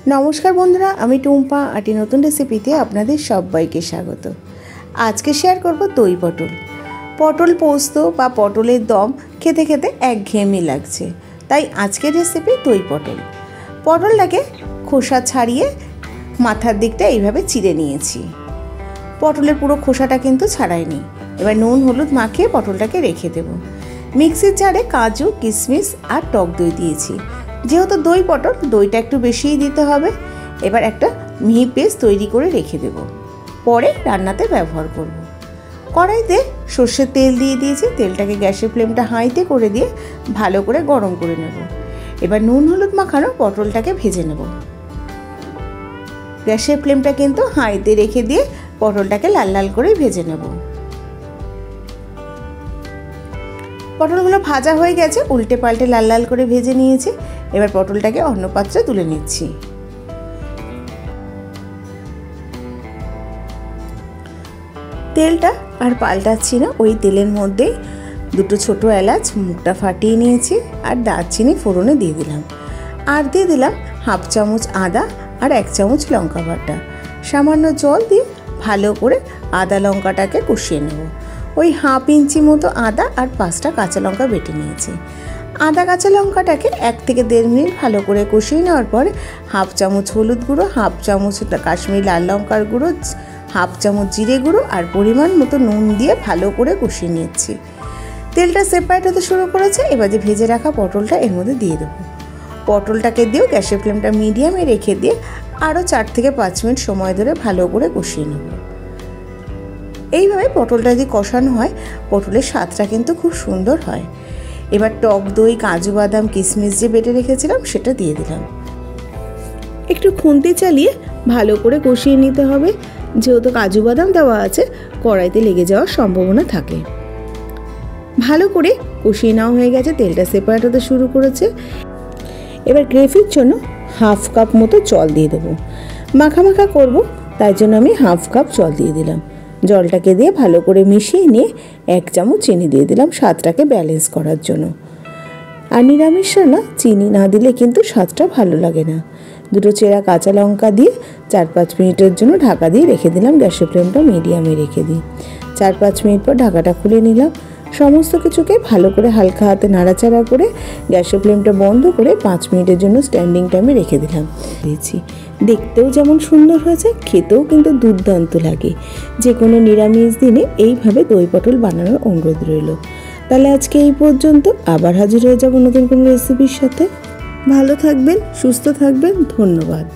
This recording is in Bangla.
नमस्कार बंधुरा आमी टुम्पा आटी नतून रेसिपिते आपनादेर सबाइके स्वागत। आज के शेयर करब दई पटल। पटल पोस्त बा पटलेर दम खेते खेते एकघेয়েমি लागছে, ताई आजकेर रेसिपि दई पटल। पटलटाके खोसा छाड़िए माथार दिकटा एइभाবে चिड़े निয়েছি। पटलेर पुरो खोसाटा किन्तु छाड़ाइনি। एबार नुन हलुद माखिए पटलटाके रेखे देब। मिक्सिर जारे काजू किशमिश और टक दई दिएছি। যেহেতু দই পটল দইটা একটু বেশিই দিতে হবে। এবার একটা মিহি পেস্ট তৈরি করে রেখে দেব, পরে রান্নাতে ব্যবহার করব। কড়াইতে সরষের তেল দিয়ে দিয়েছি। তেলটাকে গ্যাসের ফ্লেমটা হাইতে করে দিয়ে ভালো করে গরম করে নেব। এবার নুন হলুদ মাখানো পটলটাকে ভেজে নেব। গ্যাসের ফ্লেমটা কিন্তু হাইতে রেখে দিয়ে পটলটাকে লাল লাল করে ভেজে নেব। পটলগুলো ভাজা হয়ে গেছে, উল্টে পাল্টে লাল লাল করে ভেজে নিয়েছি। এবার পটলটাকে অন্য পাত্রে তুলে নিচ্ছি। তেলটা আর পাল্টাচ্ছি না, ওই তেলের মধ্যে দুটো ছোট এলাচ মুখটা ফাটিয়ে নিয়েছি আর দারচিনি ফোড়নে দিয়ে দিলাম। আর দিয়ে দিলাম হাফ চামচ আদা আর 1 চামচ লঙ্কা বাটা। সামান্য জল দিয়ে ভালো করে আদা লঙ্কাটাকে কষিয়ে নেব। ওই হাফ ইঞ্চি মতো আদা আর 5টা কাঁচা লঙ্কা বেটে নিয়েছি। আদা কাঁচা লঙ্কাটাকে 1 থেকে 1.5 মিনিট ভালো করে কষিয়ে নেওয়ার পরে হাফ চামচ হলুদ গুঁড়ো, হাফ চামচ কাশ্মীরি লাল লঙ্কার গুঁড়ো, হাফ চামচ জিরে গুঁড়ো আর পরিমাণ মতো নুন দিয়ে ভালো করে কষিয়ে নিচ্ছি। তেলটা সেপারেট হতে শুরু করেছে। এবার যে ভেজে রাখা পটলটা এর মধ্যে দিয়ে দেবো। পটলটাকে দিয়েও গ্যাসের ফ্লেমটা মিডিয়ামে রেখে দিয়ে আরও 4 থেকে 5 মিনিট সময় ধরে ভালো করে কষিয়ে নেব। এইভাবে পটলটা যদি কষানো হয় পটলের স্বাদটা কিন্তু খুব সুন্দর হয়। এবার টক দই, কাজু বাদাম, কিশমিশ যে বেটে রেখেছিলাম সেটা দিয়ে দিলাম। একটু খুন্তি চালিয়ে ভালো করে কষিয়ে নিতে হবে, যেহেতু কাজু বাদাম দেওয়া আছে কড়াইতে লেগে যাওয়ার সম্ভাবনা থাকে। ভালো করে কষিয়ে নেওয়া হয়ে গেছে, তেলটা সেপারেট হতে শুরু করেছে। এবার গ্রেভির জন্য হাফ কাপ মতো জল দিয়ে দেবো। মাখা মাখা করব, তাই জন্য আমি হাফ কাপ জল দিয়ে দিলাম। জলটাকে দিয়ে ভালো করে মিশিয়ে নিয়ে 1 চামচ চিনি দিয়ে দিলাম স্বাদটাকে ব্যালেন্স করার জন্য। আর নিরামিষ রান্না চিনি না দিলে কিন্তু স্বাদটা ভালো লাগে না। দুটো চেরা কাঁচা লঙ্কা দিয়ে 4-5 মিনিটের জন্য ঢাকা দিয়ে রেখে দিলাম। গ্যাসের ফ্লেমটা মিডিয়ামে রেখে দিই। 4-5 মিনিট পর ঢাকাটা খুলে নিলাম। সমস্ত কিছুকে ভালো করে হালকা হাতে নাড়াচাড়া করে গ্যাসের ফ্লেমটা বন্ধ করে 5 মিনিটের জন্য স্ট্যান্ডিং টাইমে রেখে দিলাম। দিয়েছি, দেখতেও যেমন সুন্দর হয়েছে খেতেও কিন্তু দুর্দান্ত লাগে। যে কোনো নিরামিষ দিনে এইভাবে দই পটল বানানোর অনুরোধ রইল। তাহলে আজকে এই পর্যন্ত, আবার হাজির হয়ে যাব নতুন কোনো রেসিপির সাথে। ভালো থাকবেন, সুস্থ থাকবেন, ধন্যবাদ।